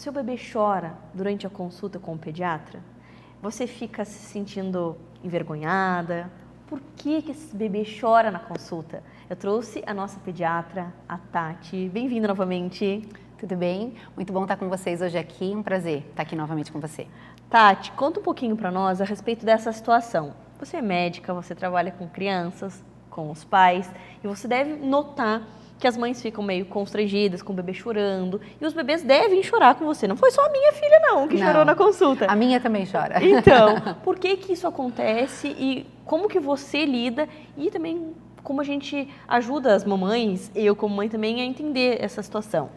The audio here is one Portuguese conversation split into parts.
o seu bebê chora durante a consulta com o pediatra? Você fica se sentindo envergonhada? Por que esse bebê chora na consulta? Eu trouxe a nossa pediatra, a Tati. Bem-vinda novamente. Tudo bem? Muito bom estar com vocês hoje aqui. Um prazer estar aqui novamente com você. Tati, conta um pouquinho para nós a respeito dessa situação. Você é médica, você trabalha com crianças, com os pais, e você deve notar que as mães ficam meio constrangidas com o bebê chorando, e os bebês devem chorar com você. Não foi só a minha filha, não, que chorou na consulta. A minha também chora. Então, por que isso acontece e como que você lida e também como a gente ajuda as mamães, eu como mãe também, a entender essa situação?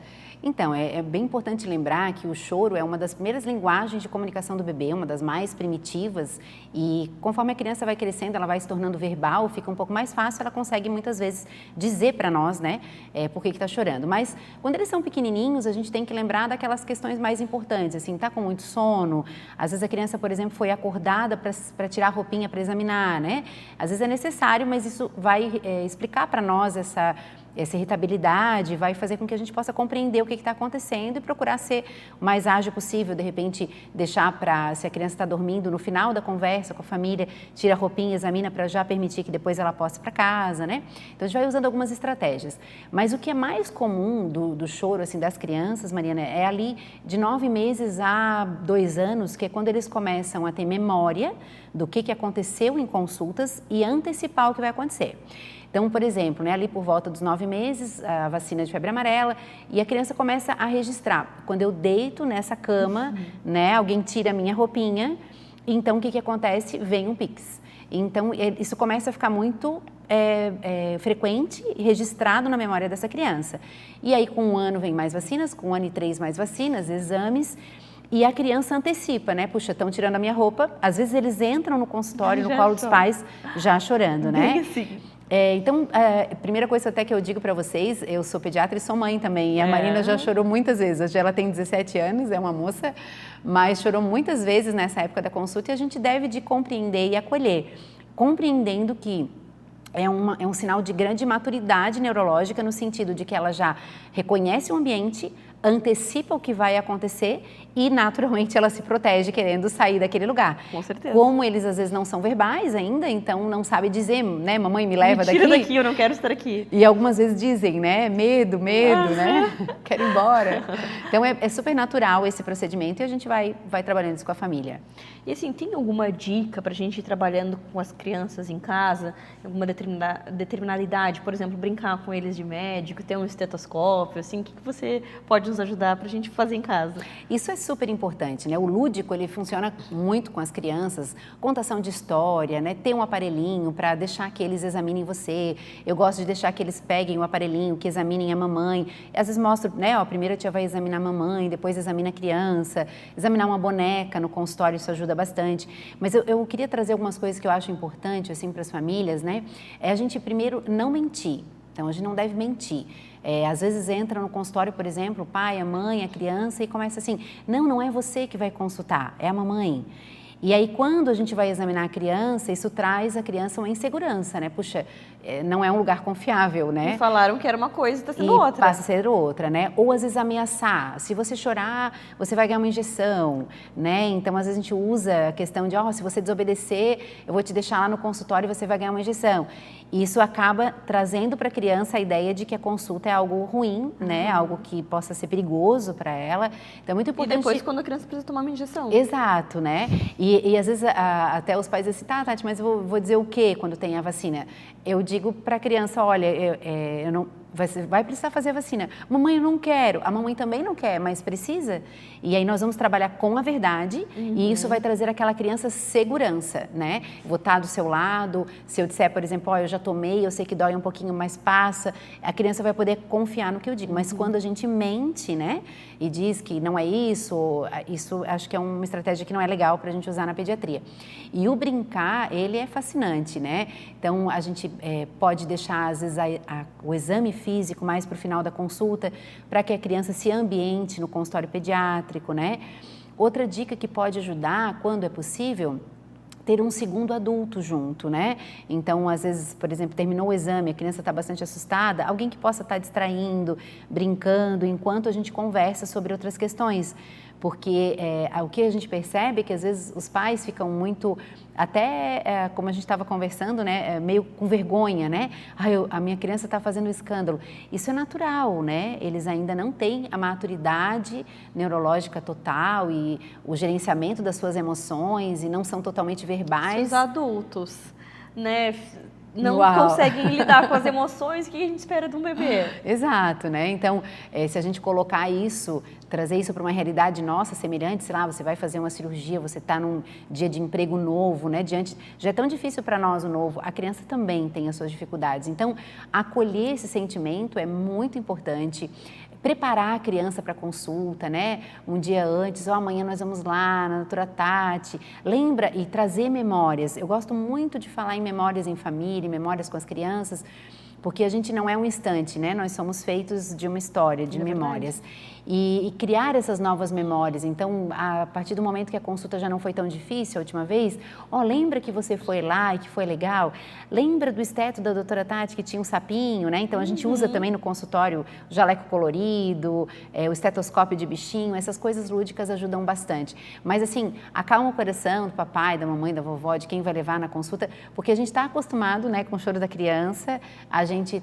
Então, é bem importante lembrar que o choro é uma das primeiras linguagens de comunicação do bebê, uma das mais primitivas, e conforme a criança vai crescendo, ela vai se tornando verbal, fica um pouco mais fácil, ela consegue muitas vezes dizer para nós, né, por que está chorando. Mas quando eles são pequenininhos, a gente tem que lembrar daquelas questões mais importantes, assim, tá com muito sono, às vezes a criança, por exemplo, foi acordada para tirar a roupinha para examinar, né? Às vezes é necessário, mas isso vai explicar para nós essa irritabilidade, vai fazer com que a gente possa compreender o que está acontecendo e procurar ser o mais ágil possível, de repente deixar para, se a criança está dormindo, no final da conversa com a família, tira a roupinha, examina para já permitir que depois ela possa ir para casa, né? Então a gente vai usando algumas estratégias. Mas o que é mais comum do choro assim, das crianças, Mariana, é ali de 9 meses a 2 anos, que é quando eles começam a ter memória do que aconteceu em consultas e antecipar o que vai acontecer. Então, por exemplo, né, ali por volta dos 9 meses, a vacina de febre amarela, e a criança começa a registrar. Quando eu deito nessa cama, né, alguém tira a minha roupinha, então o que acontece? Vem um Pix. Então, isso começa a ficar muito frequente e registrado na memória dessa criança. E aí, com 1 ano vem mais vacinas, com 1 ano e 3 mais vacinas, exames, e a criança antecipa, né? Puxa, estão tirando a minha roupa. Às vezes eles entram no consultório, no colo dos pais, já chorando, né? Sim. Então, a primeira coisa até que eu digo para vocês, eu sou pediatra e sou mãe também, e a Marina já chorou muitas vezes, hoje ela tem 17 anos, é uma moça, mas chorou muitas vezes nessa época da consulta e a gente deve de compreender e acolher, compreendendo que é um sinal de grande maturidade neurológica no sentido de que ela já reconhece o ambiente, antecipa o que vai acontecer e naturalmente ela se protege querendo sair daquele lugar. Com certeza. Como eles às vezes não são verbais ainda, então não sabe dizer, né, mamãe me leva daqui. Me tira daqui, eu não quero estar aqui. E algumas vezes dizem, né, medo, né, quero ir embora. Então é super natural esse procedimento e a gente vai trabalhando isso com a família. E assim, tem alguma dica para a gente ir trabalhando com as crianças em casa, alguma determinada idade, por exemplo, brincar com eles de médico, ter um estetoscópio, assim, o que você pode nos ajudar para a gente fazer em casa? Isso é super importante, né? O lúdico, ele funciona muito com as crianças, contação de história, né? Ter um aparelhinho para deixar que eles examinem você. Eu gosto de deixar que eles peguem o aparelhinho, que examinem a mamãe. Às vezes mostro, né? Ó, primeiro a tia vai examinar a mamãe, depois examina a criança. Examinar uma boneca no consultório, isso ajuda bastante. Mas eu queria trazer algumas coisas que eu acho importante, assim, para as famílias, né? É a gente, primeiro, não mentir. Então, a gente não deve mentir. Às vezes entra no consultório, por exemplo, o pai, a mãe, a criança e começa assim, não é você que vai consultar, é a mamãe. E aí, quando a gente vai examinar a criança, isso traz a criança uma insegurança, né? Puxa, não é um lugar confiável, né? Me falaram que era uma coisa e está sendo outra. Passa a ser outra, né? Ou às vezes ameaçar. Se você chorar, você vai ganhar uma injeção, né? Então, às vezes a gente usa a questão de, se você desobedecer, eu vou te deixar lá no consultório e você vai ganhar uma injeção. E isso acaba trazendo para a criança a ideia de que a consulta é algo ruim, né? Algo que possa ser perigoso para ela. Então, é muito importante... E depois, quando a criança precisa tomar uma injeção. Exato, né? E às vezes até os pais dizem assim, Tati, mas eu vou dizer o quê quando tem a vacina? Eu digo para a criança, olha, eu não... Você vai precisar fazer a vacina. Mamãe, eu não quero. A mamãe também não quer, mas precisa. E aí nós vamos trabalhar com a verdade e isso vai trazer àquela criança segurança, né? Vou estar do seu lado. Se eu disser, por exemplo, eu já tomei, eu sei que dói um pouquinho, mas passa. A criança vai poder confiar no que eu digo. Mas quando a gente mente, né? E diz que não é isso acho que é uma estratégia que não é legal para a gente usar na pediatria. E o brincar, ele é fascinante, né? Então, a gente pode deixar, às vezes, o exame físico mais para o final da consulta, para que a criança se ambiente no consultório pediátrico, né? Outra dica que pode ajudar, quando é possível, ter um segundo adulto junto, né? Então, às vezes, por exemplo, terminou o exame, a criança está bastante assustada, alguém que possa estar distraindo, brincando, enquanto a gente conversa sobre outras questões. Porque o que a gente percebe é que, às vezes, os pais ficam muito, até como a gente estava conversando, né, meio com vergonha, né? A minha criança está fazendo um escândalo. Isso é natural, né? Eles ainda não têm a maturidade neurológica total e o gerenciamento das suas emoções e não são totalmente verbais. Os adultos, né? Não Uau. conseguem lidar com as emoções, o que a gente espera de um bebê? Exato, né? Então, se a gente colocar isso, trazer isso para uma realidade nossa, semelhante, sei lá, você vai fazer uma cirurgia, você está num dia de emprego novo, né? Já é tão difícil para nós o novo, a criança também tem as suas dificuldades. Então, acolher esse sentimento é muito importante. Preparar a criança para a consulta, né? Um dia antes, amanhã nós vamos lá na doutora Tati. Lembra e trazer memórias. Eu gosto muito de falar em memórias em família, em memórias com as crianças, porque a gente não é um instante, né? Nós somos feitos de uma história, de memórias. E criar essas novas memórias. Então, a partir do momento que a consulta já não foi tão difícil a última vez, lembra que você foi lá e que foi legal? Lembra do esteto da doutora Tati que tinha um sapinho, né? Então, a gente usa também no consultório o jaleco colorido, o estetoscópio de bichinho, essas coisas lúdicas ajudam bastante. Mas, assim, acalma o coração do papai, da mamãe, da vovó, de quem vai levar na consulta, porque a gente está acostumado, né, com o choro da criança, a gente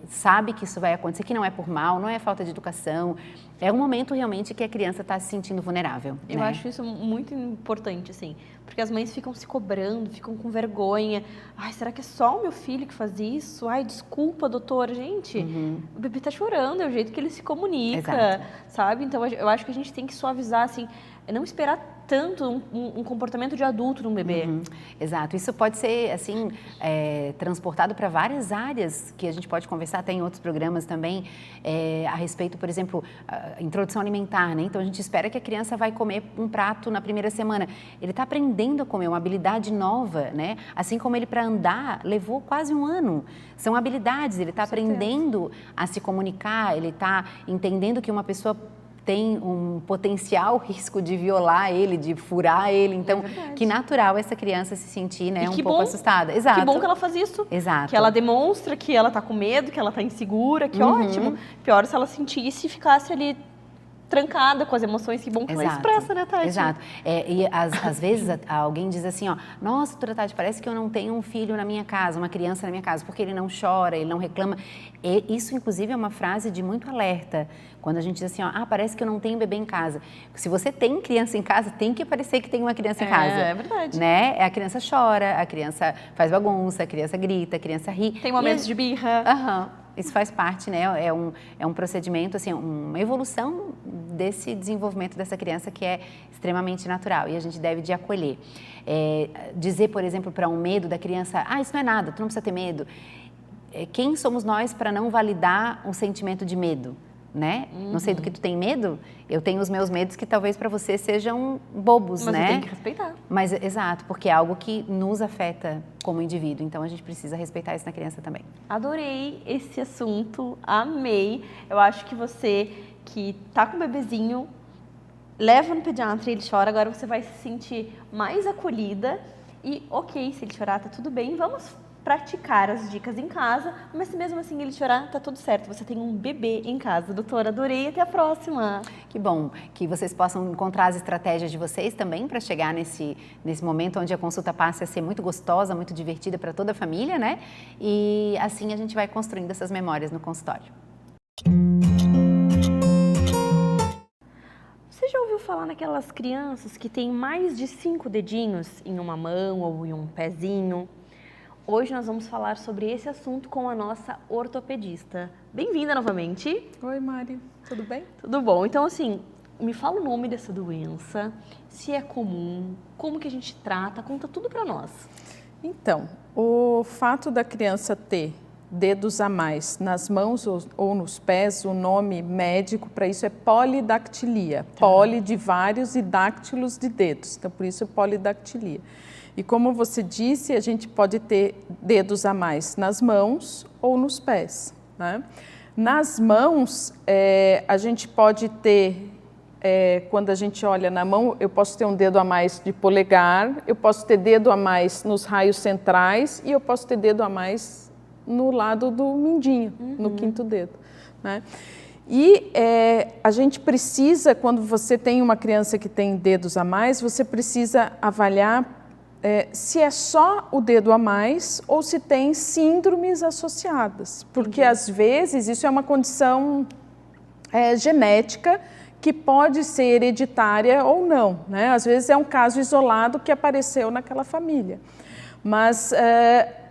sabe que isso vai acontecer, que não é por mal, não é falta de educação, é um momento realmente que a criança está se sentindo vulnerável. Eu acho isso muito importante, assim, porque as mães ficam se cobrando, ficam com vergonha. Ai, será que é só o meu filho que faz isso? Ai, desculpa, doutora. Gente, o bebê tá chorando, é o jeito que ele se comunica, Exato. sabe? Então, eu acho que a gente tem que suavizar, assim, não esperar tanto um comportamento de adulto num bebê. Exato. Isso pode ser, assim, transportado para várias áreas que a gente pode conversar até em outros programas também, a respeito, por exemplo, a introdução alimentar, né? Então, a gente espera que a criança vai comer um prato na primeira semana. Ele está aprendendo a comer, uma habilidade nova, né? Assim como ele, para andar, levou quase um ano. São habilidades, ele está aprendendo a se comunicar, ele está entendendo que uma pessoa tem um potencial risco de violar ele, de furar ele. Então, que natural essa criança se sentir, né, um pouco assustada. Exato. Que bom que ela faz isso. Exato. Que ela demonstra que ela tá com medo, que ela tá insegura, que ótimo. Pior se ela sentisse e ficasse ali trancada com as emoções, que bom que ela expressa, né, Tati? Exato. E às vezes alguém diz assim, nossa, doutora Tati, parece que eu não tenho um filho na minha casa, uma criança na minha casa, porque ele não chora, ele não reclama. E isso, inclusive, é uma frase de muito alerta. Quando a gente diz assim, parece que eu não tenho bebê em casa. Se você tem criança em casa, tem que parecer que tem uma criança em casa. É verdade. Né? A criança chora, a criança faz bagunça, a criança grita, a criança ri. Tem momentos de birra. Isso faz parte, né? É um procedimento, assim, uma evolução desse desenvolvimento dessa criança que é extremamente natural e a gente deve de acolher. Dizer, por exemplo, para um medo da criança, isso não é nada, tu não precisa ter medo. Quem somos nós para não validar um sentimento de medo? Né? Não sei do que tu tem medo, eu tenho os meus medos que talvez para você sejam bobos, mas né? Mas tem que respeitar. Mas, exato, porque é algo que nos afeta como indivíduo, então a gente precisa respeitar isso na criança também. Adorei esse assunto, amei. Eu acho que você que tá com o bebezinho, leva no pediatra e ele chora, agora você vai se sentir mais acolhida e ok, se ele chorar tá tudo bem, vamos praticar as dicas em casa, mas se mesmo assim ele chorar, tá tudo certo. Você tem um bebê em casa. Doutora, adorei. Até a próxima. Que bom que vocês possam encontrar as estratégias de vocês também para chegar nesse momento onde a consulta passe a ser muito gostosa, muito divertida para toda a família, né? E assim a gente vai construindo essas memórias no consultório. Você já ouviu falar naquelas crianças que têm mais de 5 dedinhos em uma mão ou em um pezinho? Hoje nós vamos falar sobre esse assunto com a nossa ortopedista. Bem-vinda novamente. Oi, Mari. Tudo bem? Tudo bom. Então, assim, me fala o nome dessa doença, se é comum, como que a gente trata, conta tudo para nós. Então, o fato da criança ter dedos a mais nas mãos ou nos pés, o nome médico para isso é polidactilia. Poli de vários e dáctilos de dedos, então por isso é polidactilia. E como você disse, a gente pode ter dedos a mais nas mãos ou nos pés, né? Nas mãos, a gente pode ter quando a gente olha na mão, eu posso ter um dedo a mais de polegar, eu posso ter dedo a mais nos raios centrais e eu posso ter dedo a mais no lado do mindinho, no quinto dedo, né? E a gente precisa, quando você tem uma criança que tem dedos a mais, você precisa avaliar se é só o dedo a mais ou se tem síndromes associadas. Porque, às vezes, isso é uma condição genética que pode ser hereditária ou não, né? Às vezes é um caso isolado que apareceu naquela família. Mas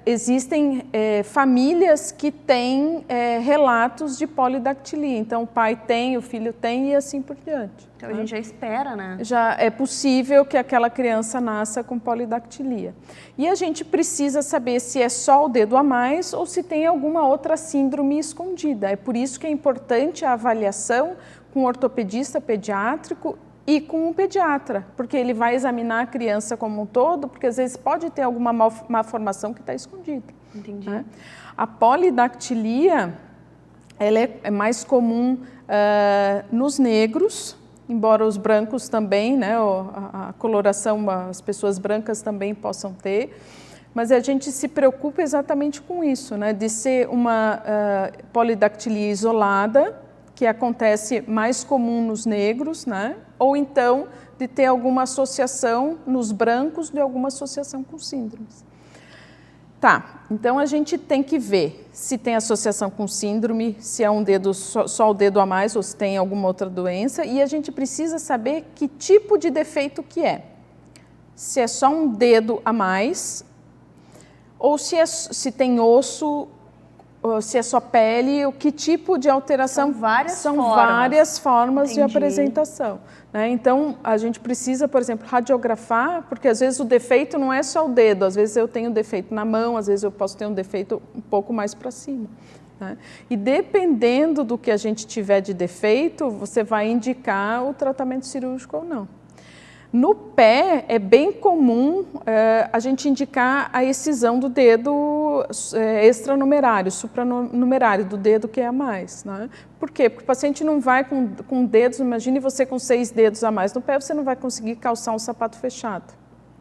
existem famílias que têm relatos de polidactilia. Então, o pai tem, o filho tem e assim por diante. Então, a gente já espera, né? Já é possível que aquela criança nasça com polidactilia. E a gente precisa saber se é só o dedo a mais ou se tem alguma outra síndrome escondida. É por isso que é importante a avaliação com um ortopedista pediátrico e com um pediatra, porque ele vai examinar a criança como um todo, porque às vezes pode ter alguma malformação que está escondida. Entendi. Né? A polidactilia, ela é mais comum nos negros, embora os brancos também, né, a coloração, as pessoas brancas também possam ter, mas a gente se preocupa exatamente com isso, né, de ser uma polidactilia isolada, que acontece mais comum nos negros, né? Ou então de ter alguma associação nos brancos, de alguma associação com síndromes. Tá, então a gente tem que ver se tem associação com síndrome, se é um dedo, só o dedo a mais ou se tem alguma outra doença, e a gente precisa saber que tipo de defeito que é. Se é só um dedo a mais, ou se tem osso, se é só pele, o que tipo de alteração? São várias formas de Entendi. apresentação. Né? Então, a gente precisa, por exemplo, radiografar, porque às vezes o defeito não é só o dedo, às vezes eu tenho defeito na mão, às vezes eu posso ter um defeito um pouco mais para cima. Né? E dependendo do que a gente tiver de defeito, você vai indicar o tratamento cirúrgico ou não. No pé, é bem comum a gente indicar a excisão do dedo extranumerário, supranumerário, do dedo que é a mais. Né? Por quê? Porque o paciente não vai com dedos, imagine você com 6 dedos a mais no pé, você não vai conseguir calçar um sapato fechado.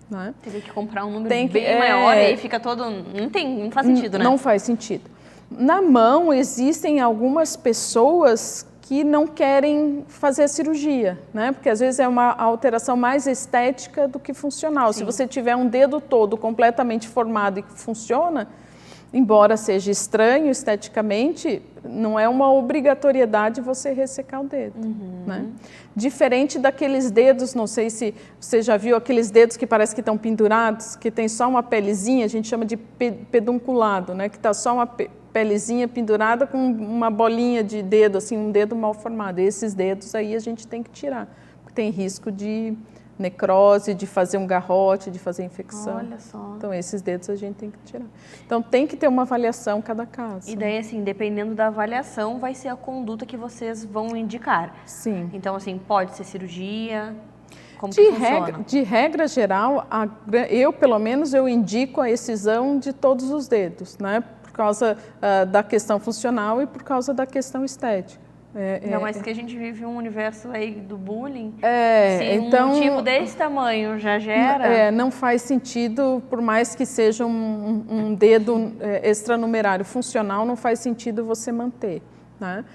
Né? Teria que comprar um número bem maior e aí fica todo... Não faz sentido, né? Não faz sentido. Na mão, existem algumas pessoas que não querem fazer a cirurgia, né? Porque às vezes é uma alteração mais estética do que funcional. Sim. Se você tiver um dedo todo completamente formado e que funciona, embora seja estranho esteticamente, não é uma obrigatoriedade você ressecar o dedo. Né? Diferente daqueles dedos, não sei se você já viu aqueles dedos que parece que estão pendurados, que tem só uma pelezinha, a gente chama de pedunculado, né? Que está só uma pelezinha pendurada com uma bolinha de dedo, assim, um dedo mal formado. E esses dedos aí a gente tem que tirar, porque tem risco de necrose, de fazer um garrote, de fazer infecção. Olha só. Então, esses dedos a gente tem que tirar. Então, tem que ter uma avaliação cada caso. E daí, assim, dependendo da avaliação, vai ser a conduta que vocês vão indicar. Sim. Então, assim, pode ser cirurgia, como que funciona? De regra geral, eu, pelo menos, eu indico a excisão de todos os dedos, né? Por causa da questão funcional e por causa da questão estética. Não, mas que a gente vive um universo aí do bullying. Se então, um motivo desse tamanho já gera... não faz sentido, por mais que seja um dedo extranumerário funcional, não faz sentido você manter. Né?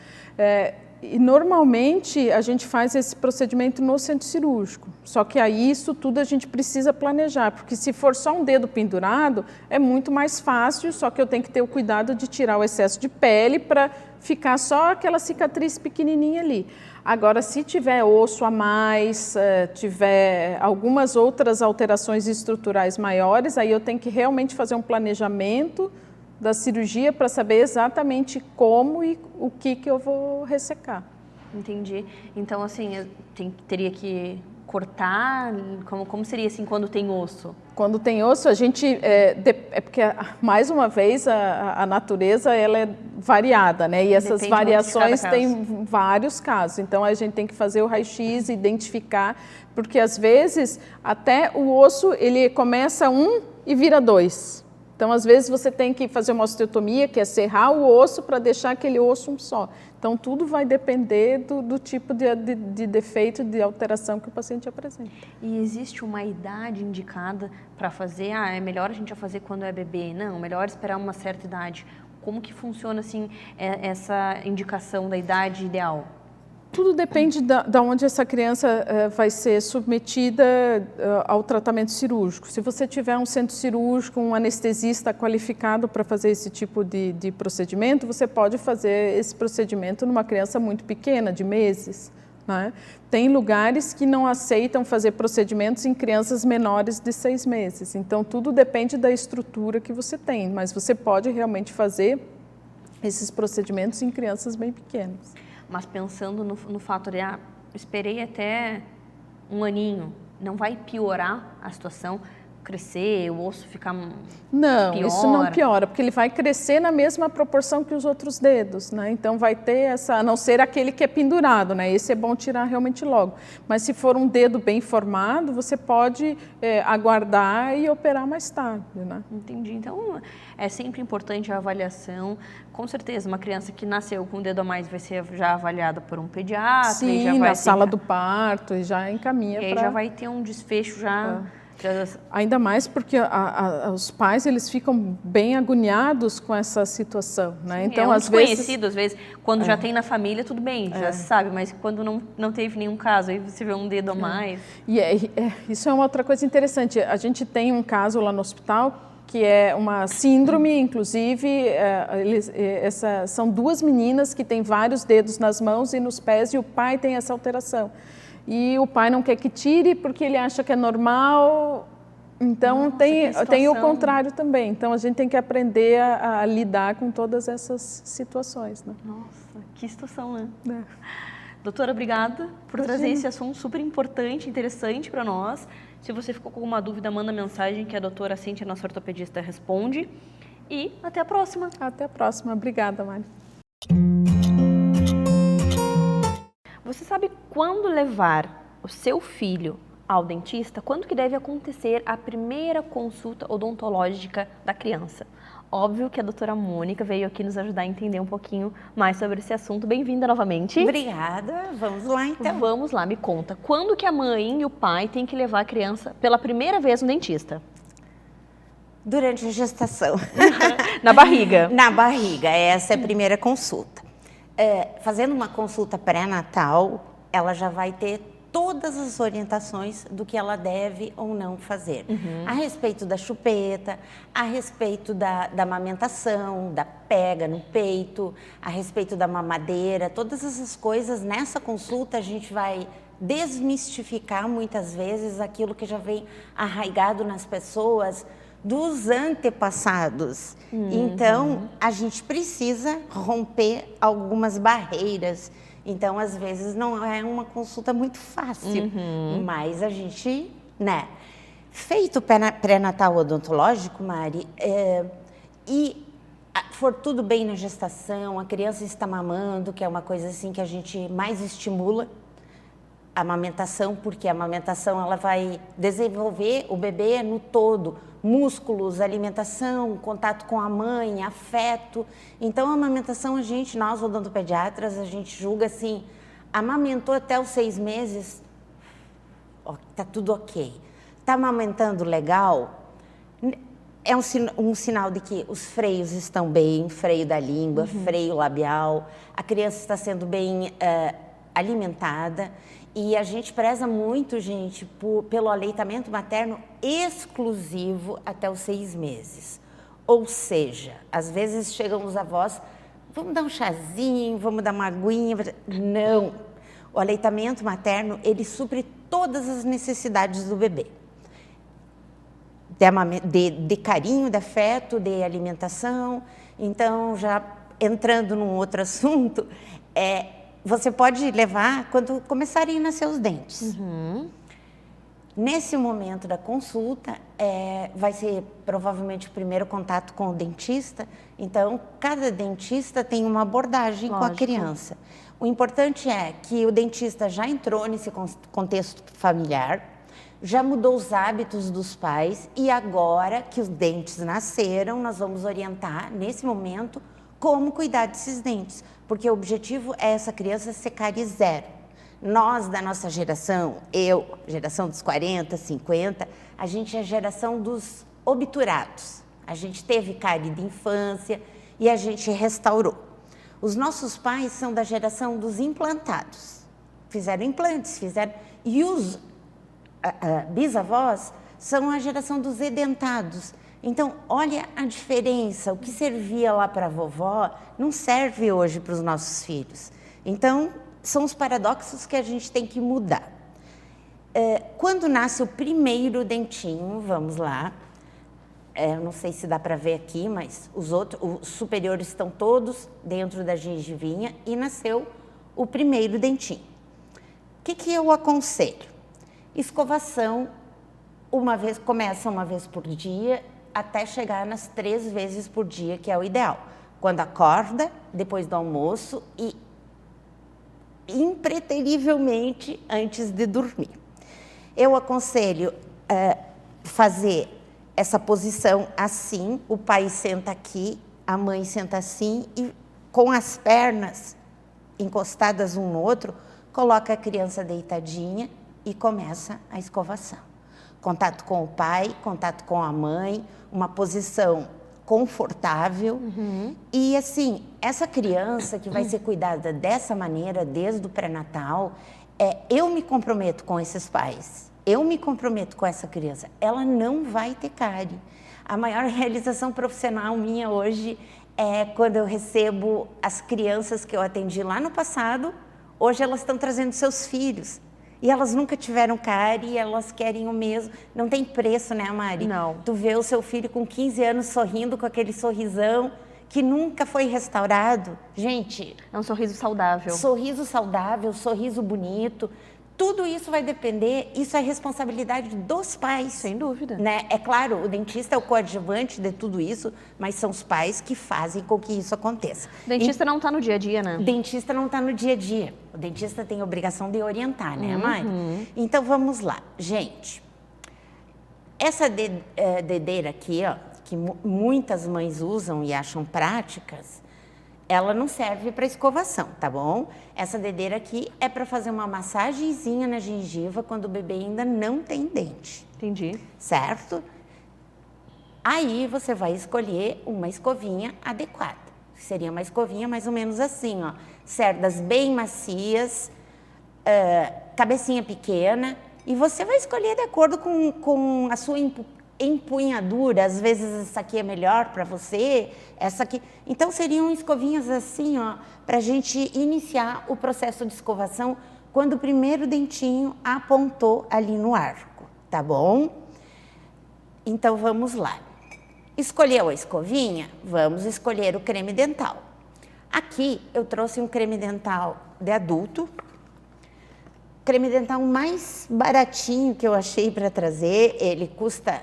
E normalmente a gente faz esse procedimento no centro cirúrgico, só que aí isso tudo a gente precisa planejar, porque se for só um dedo pendurado, é muito mais fácil, só que eu tenho que ter o cuidado de tirar o excesso de pele para ficar só aquela cicatriz pequenininha ali. Agora, se tiver osso a mais, tiver algumas outras alterações estruturais maiores, aí eu tenho que realmente fazer um planejamento da cirurgia para saber exatamente como e o que eu vou ressecar. Entendi. Então, assim, teria que cortar? Como seria assim quando tem osso? Quando tem osso, a gente... porque, mais uma vez, a natureza ela é variada, né? E essas Depende variações de têm vários casos. Então, a gente tem que fazer o raio-x, identificar, porque, às vezes, até o osso, ele começa 1 e vira 2. Então, às vezes, você tem que fazer uma osteotomia, que é serrar o osso para deixar aquele osso um só. Então, tudo vai depender do tipo de defeito, de alteração que o paciente apresenta. E existe uma idade indicada para fazer? Ah, é melhor a gente já fazer quando é bebê? Não, melhor esperar uma certa idade. Como que funciona, assim, essa indicação da idade ideal? Tudo depende da onde essa criança vai ser submetida ao tratamento cirúrgico. Se você tiver um centro cirúrgico, um anestesista qualificado para fazer esse tipo de procedimento, você pode fazer esse procedimento numa criança muito pequena, de meses, né? Tem lugares que não aceitam fazer procedimentos em crianças menores de 6 meses. Então, tudo depende da estrutura que você tem, mas você pode realmente fazer esses procedimentos em crianças bem pequenas. Mas pensando no fato de, esperei até um aninho, não vai piorar a situação? Crescer, o osso ficar Não, pior? Isso não piora, porque ele vai crescer na mesma proporção que os outros dedos, né? Então vai ter essa, a não ser aquele que é pendurado, né? Esse é bom tirar realmente logo. Mas se for um dedo bem formado, você pode aguardar e operar mais tarde, né? Entendi. Então é sempre importante a avaliação. Com certeza, uma criança que nasceu com um dedo a mais vai ser já avaliada por um pediatra. Sim, e já vai na sala do parto, e já encaminha para... E aí já vai ter um desfecho já... Ainda mais porque os pais, eles ficam bem agoniados com essa situação, né? Sim, então, às vezes, quando já tem na família, tudo bem, já se sabe, mas quando não teve nenhum caso, aí você vê um dedo a mais. E isso é uma outra coisa interessante. A gente tem um caso lá no hospital que é uma síndrome, inclusive, são 2 meninas que têm vários dedos nas mãos e nos pés, e o pai tem essa alteração. E o pai não quer que tire porque ele acha que é normal. Então, Nossa, tem o contrário também. Então, a gente tem que aprender a lidar com todas essas situações, né? Nossa, que situação, né? Doutora, obrigada por trazer esse assunto super importante, interessante para nós. Se você ficou com alguma dúvida, manda mensagem que a doutora Cíntia, nossa ortopedista, responde. E até a próxima. Até a próxima. Obrigada, Mari. Você sabe quando levar o seu filho ao dentista? Quando que deve acontecer a primeira consulta odontológica da criança? Óbvio que a doutora Mônica veio aqui nos ajudar a entender um pouquinho mais sobre esse assunto. Bem-vinda novamente. Obrigada. Vamos lá, então. Vamos lá, me conta. Quando que a mãe e o pai têm que levar a criança pela primeira vez no dentista? Durante a gestação. Na barriga. Na barriga, essa é a primeira consulta. Fazendo uma consulta pré-natal, ela já vai ter todas as orientações do que ela deve ou não fazer. A respeito da chupeta, a respeito da amamentação, da pega no peito, a respeito da mamadeira, todas essas coisas. Nessa consulta a gente vai desmistificar muitas vezes aquilo que já vem arraigado nas pessoas dos antepassados. Então, a gente precisa romper algumas barreiras. Então, às vezes, não é uma consulta muito fácil, mas a gente, né? Feito o pré-natal odontológico, Mari, e for tudo bem na gestação, a criança está mamando, que é uma coisa assim que a gente mais estimula, a amamentação, porque a amamentação ela vai desenvolver o bebê no todo, músculos, alimentação, contato com a mãe, afeto. Então, a amamentação, nós odontopediatras, a gente julga assim, amamentou até os 6 meses, tá tudo ok. Tá amamentando legal, é um sinal de que os freios estão bem, freio da língua, freio labial, a criança está sendo bem alimentada. E a gente preza muito, gente, pelo aleitamento materno exclusivo até os 6 meses. Ou seja, às vezes chegam os avós, vamos dar um chazinho, vamos dar uma aguinha. Não. O aleitamento materno, ele supre todas as necessidades do bebê. De carinho, de afeto, de alimentação. Então, já entrando num outro assunto, você pode levar quando começarem a nascer os dentes. Nesse momento da consulta, vai ser provavelmente o primeiro contato com o dentista. Então, cada dentista tem uma abordagem com a criança. O importante é que o dentista já entrou nesse contexto familiar, já mudou os hábitos dos pais e agora que os dentes nasceram, nós vamos orientar, nesse momento, como cuidar desses dentes. Porque o objetivo é essa criança ser cárie zero. Nós, da nossa geração, eu, geração dos 40, 50, a gente é a geração dos obturados. A gente teve cárie de infância e a gente restaurou. Os nossos pais são da geração dos implantados. Fizeram implantes, e os bisavós são a geração dos edentados. Então, olha a diferença. O que servia lá para a vovó não serve hoje para os nossos filhos. Então, são os paradoxos que a gente tem que mudar. Quando nasce o primeiro dentinho, vamos lá, eu não sei se dá para ver aqui, mas os superiores estão todos dentro da gengivinha e nasceu o primeiro dentinho. O que eu aconselho? Escovação, começa uma vez por dia, até chegar nas 3 vezes por dia, que é o ideal. Quando acorda, depois do almoço e impreterivelmente antes de dormir. Eu aconselho fazer essa posição assim, o pai senta aqui, a mãe senta assim e com as pernas encostadas um no outro, coloca a criança deitadinha e começa a escovação. Contato com o pai, contato com a mãe, uma posição confortável. E assim, essa criança que vai ser cuidada dessa maneira desde o pré-natal, eu me comprometo com esses pais, eu me comprometo com essa criança, ela não vai ter cárie. A maior realização profissional minha hoje é quando eu recebo as crianças que eu atendi lá no passado, hoje elas estão trazendo seus filhos. E elas nunca tiveram cárie, elas querem o mesmo. Não tem preço, né, Mari? Não. Tu vê o seu filho com 15 anos sorrindo com aquele sorrisão que nunca foi restaurado. Gente... É um sorriso saudável. Sorriso saudável, sorriso bonito. Tudo isso vai depender, isso é responsabilidade dos pais. Sem dúvida. Né? É claro, o dentista é o coadjuvante de tudo isso, mas são os pais que fazem com que isso aconteça. O dentista não está no dia a dia, né? O dentista não está no dia a dia. O dentista tem a obrigação de orientar, né, Mari? Então, vamos lá. Gente, essa dedeira aqui, ó, que muitas mães usam e acham práticas, ela não serve para escovação, tá bom? Essa dedeira aqui é para fazer uma massagenzinha na gengiva quando o bebê ainda não tem dente. Entendi. Certo? Aí você vai escolher uma escovinha adequada. Seria uma escovinha mais ou menos assim, ó. Cerdas bem macias, cabecinha pequena. E você vai escolher de acordo com a sua empunhadura. Às vezes essa aqui é melhor para você, essa aqui... Então seriam escovinhas assim, ó, para a gente iniciar o processo de escovação quando o primeiro dentinho apontou ali no arco, tá bom? Então vamos lá. Escolheu a escovinha? Vamos escolher o creme dental. Aqui eu trouxe um creme dental de adulto. Creme dental mais baratinho que eu achei para trazer. Ele custa,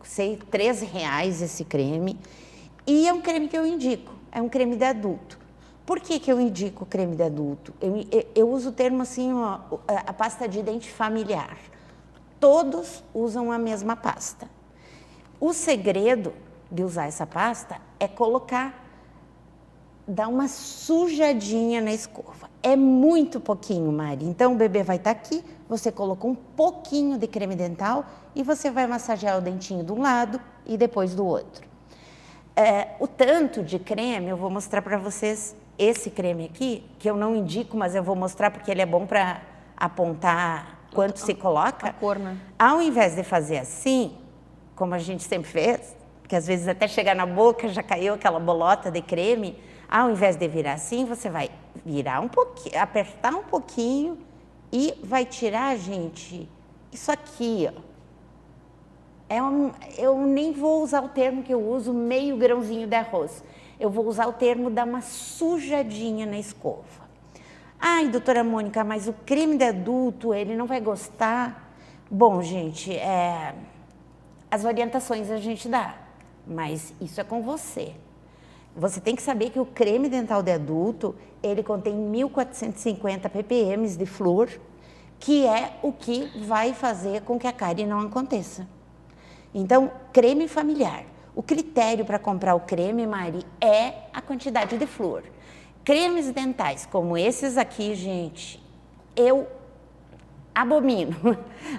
sei, R$3 esse creme. E é um creme que eu indico, é um creme de adulto. Por que eu indico o creme de adulto? Eu uso o termo assim, ó, a pasta de dente familiar. Todos usam a mesma pasta. O segredo de usar essa pasta é dar uma sujadinha na escova. É muito pouquinho, Mari. Então, o bebê vai estar aqui, você colocou um pouquinho de creme dental e você vai massagear o dentinho de um lado e depois do outro. O tanto de creme, eu vou mostrar para vocês esse creme aqui, que eu não indico, mas eu vou mostrar porque ele é bom para apontar quanto se coloca. A cor, né? Ao invés de fazer assim, como a gente sempre fez, que às vezes até chegar na boca já caiu aquela bolota de creme, ao invés de virar assim, você vai virar um pouquinho, apertar um pouquinho e vai tirar, gente, isso aqui, ó. Eu nem vou usar o termo que eu uso, meio grãozinho de arroz. Eu vou usar o termo dar uma sujadinha na escova. Ai, doutora Mônica, mas o creme de adulto, ele não vai gostar? Bom, gente, as orientações a gente dá, mas isso é com você. Você tem que saber que o creme dental de adulto, ele contém 1.450 ppm de flúor, que é o que vai fazer com que a cárie não aconteça. Então, creme familiar. O critério para comprar o creme, Mari, é a quantidade de flúor. Cremes dentais, como esses aqui, gente, eu abomino.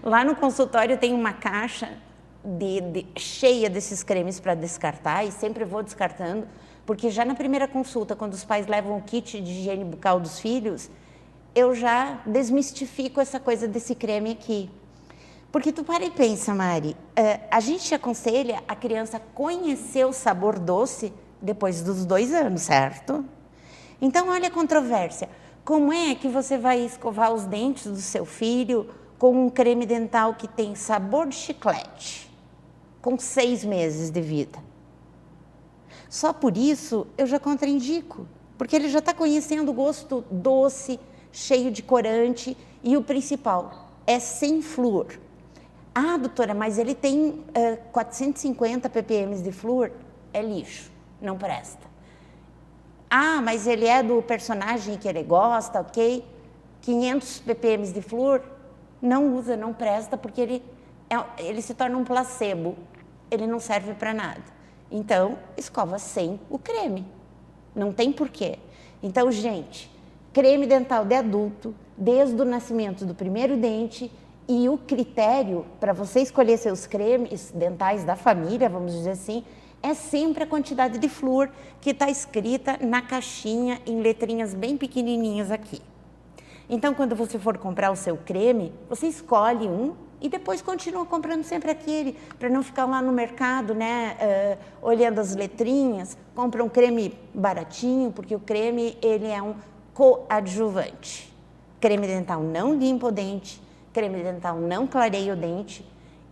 Lá no consultório tem uma caixa cheia desses cremes para descartar e sempre vou descartando, porque já na primeira consulta, quando os pais levam o kit de higiene bucal dos filhos, eu já desmistifico essa coisa desse creme aqui. Porque tu para e pensa, Mari, a gente aconselha a criança conhecer o sabor doce depois dos 2 anos, certo? Então, olha a controvérsia. Como é que você vai escovar os dentes do seu filho com um creme dental que tem sabor de chiclete, com 6 meses de vida? Só por isso eu já contraindico, porque ele já está conhecendo o gosto doce, cheio de corante e o principal, é sem flúor. Ah, doutora, mas ele tem 450 ppm de flúor, é lixo, não presta. Ah, mas ele é do personagem que ele gosta, ok? 500 ppm de flúor, não usa, não presta, porque ele se torna um placebo, ele não serve para nada. Então, escova sem o creme, não tem porquê. Então, gente, creme dental de adulto, desde o nascimento do primeiro dente, e o critério para você escolher seus cremes dentais da família, vamos dizer assim, é sempre a quantidade de flúor que está escrita na caixinha em letrinhas bem pequenininhas aqui. Então, quando você for comprar o seu creme, você escolhe um e depois continua comprando sempre aquele, para não ficar lá no mercado, né, olhando as letrinhas. Compra um creme baratinho, porque o creme ele é um coadjuvante. Creme dental não limpa o dente, creme dental não clareia o dente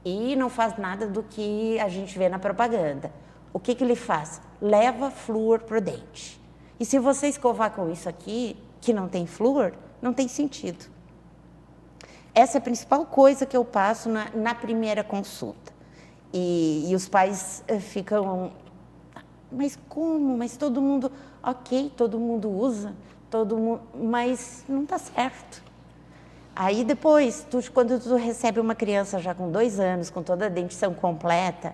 e não faz nada do que a gente vê na propaganda. O que ele faz? Leva flúor para o dente. E se você escovar com isso aqui, que não tem flúor, não tem sentido. Essa é a principal coisa que eu passo na primeira consulta. E os pais ficam, mas como? Mas todo mundo, ok, todo mundo usa, mas não está certo. Aí depois, quando tu recebe uma criança já com 2 anos, com toda a dentição completa,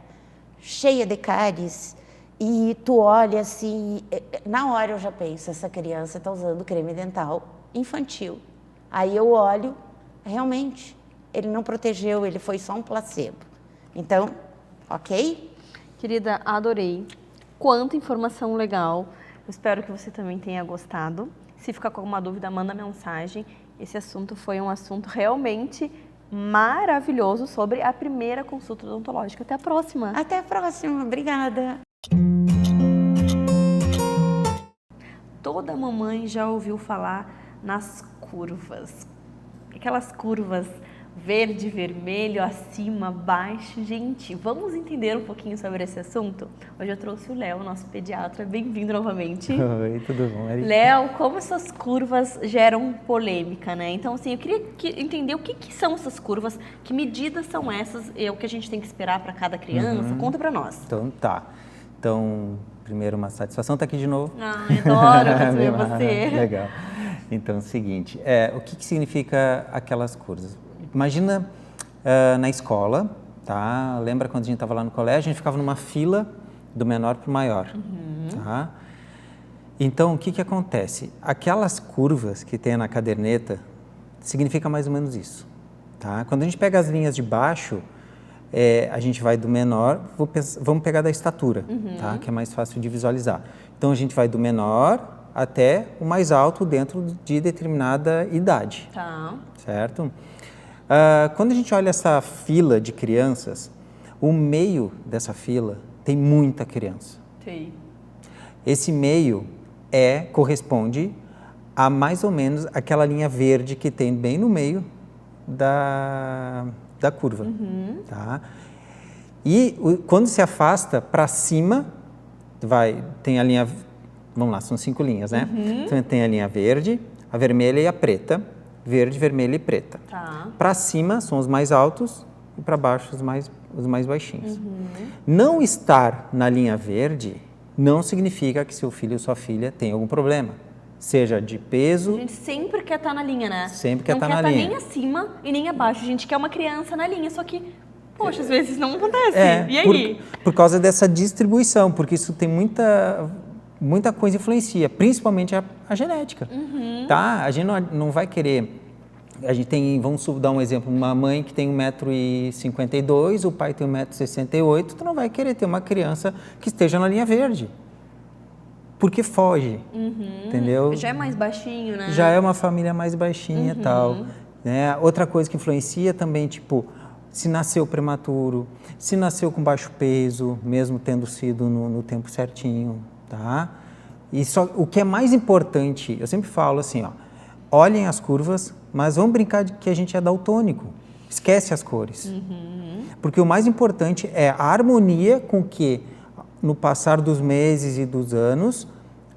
cheia de cáries, e tu olha assim, na hora eu já penso, essa criança está usando creme dental infantil. Aí eu olho, realmente, ele não protegeu, ele foi só um placebo. Então, ok? Querida, adorei. Quanta informação legal. Eu espero que você também tenha gostado. Se ficar com alguma dúvida, manda mensagem. Esse assunto foi um assunto realmente maravilhoso sobre a primeira consulta odontológica. Até a próxima. Até a próxima. Obrigada. Toda mamãe já ouviu falar nas curvas. Aquelas curvas verde, vermelho, acima, baixo. Gente, vamos entender um pouquinho sobre esse assunto? Hoje eu trouxe o Léo, nosso pediatra. Bem-vindo novamente. Oi, tudo bom, Mari? Léo, como essas curvas geram polêmica, né? Então, assim, eu queria entender o que são essas curvas, que medidas são essas, é o que a gente tem que esperar para cada criança. Conta para nós. Então, tá. Então, primeiro, uma satisfação estar aqui de novo. Ah, adoro receber você. Legal. Então, é o seguinte, o que significa aquelas curvas? Imagina na escola, tá? Lembra quando a gente estava lá no colégio, a gente ficava numa fila do menor para o maior, tá? Então, o que acontece? Aquelas curvas que tem na caderneta significa mais ou menos isso, tá? Quando a gente pega as linhas de baixo, a gente vai do menor, vamos pegar da estatura, tá? Que é mais fácil de visualizar. Então, a gente vai do menor até o mais alto dentro de determinada idade, certo? Quando a gente olha essa fila de crianças, o meio dessa fila tem muita criança. Sim. Esse meio corresponde a mais ou menos aquela linha verde que tem bem no meio da curva. Tá? E quando se afasta para cima, tem a linha, vamos lá, são 5 linhas, né? Então tem a linha verde, a vermelha e a preta. Verde, vermelha e preta. Tá. Para cima são os mais altos e para baixo os mais baixinhos. Não estar na linha verde não significa que seu filho ou sua filha tem algum problema. seja de peso. A gente sempre quer estar na linha, né? Sempre quer estar na linha. na Não linha. quer estar nem acima e nem abaixo. A gente quer uma criança na linha, só que, poxa, às vezes não acontece. E aí? Por causa dessa distribuição, porque isso tem muita coisa influencia, principalmente a genética, tá? A gente não vai querer... A gente tem, vamos dar um exemplo, uma mãe que tem 1,52 m, o pai tem 1,68 m, tu não vai querer ter uma criança que esteja na linha verde. Porque foge, entendeu? Já é mais baixinho, né? Já é uma família mais baixinha e tal. Né? Outra coisa que influencia também, tipo, se nasceu prematuro, se nasceu com baixo peso, mesmo tendo sido no tempo certinho, tá? E só, o que é mais importante, eu sempre falo assim, ó, olhem as curvas, mas vamos brincar de que a gente é daltônico. Esquece as cores. Porque o mais importante é a harmonia com que, no passar dos meses e dos anos,